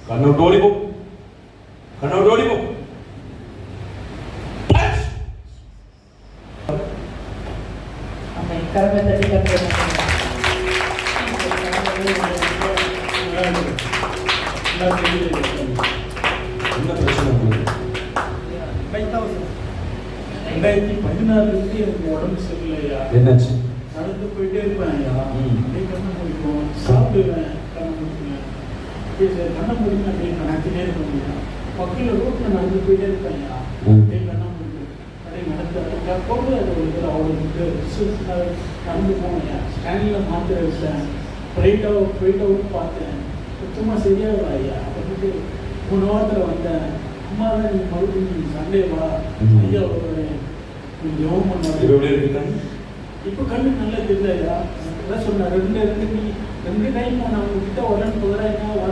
கண்ணோட்டு ஓடிப்போ, கண்ணோட்டு ஓடிப்போ. கரவை தட்டி கட்டு. என்ன பிரச்சனை உங்களுக்கு? 2014 எனக்கு உடம்பு சரியில்லையா. என்னாச்சு? நடந்து போயிட்டே இருப்பேன் ஐயா. அப்படியே கண்ணை முடிக்கும், சாப்பிடுவேன், கண்ணை முடிக்குவேன். கண்ணை முடிக்கும் அப்படியே நடத்தினே இருப்பேன். பக்கத்தில் ரோட்டில் நடந்து போயிட்டே இருப்பேன் ஐயா. அப்படியே கண்ணை முடிக்கும், அப்படியே நடந்து போது அது ஒரு இதில் அவ்வளோ நடந்து போனேன். ஸ்டாண்டில் மாத்திரை வச்சேன், போயிட்டவுன்னு பார்த்தேன், சுத்தமாக சரியாக ஐயா. வந்துட்டு 3 வாரத்தில் வந்தேன். அம்மா தான் நீ மறுபடியும் சண்டே வா ஐயா வருவேன், கொஞ்சம் ஜெபம் பண்ணுவேன். இப்போ கண்ணு நல்லா தெரியாதா? அதான் சொன்னேன், 2 டைம் நான் உங்ககிட்ட வரேன்னு போகிறேன்.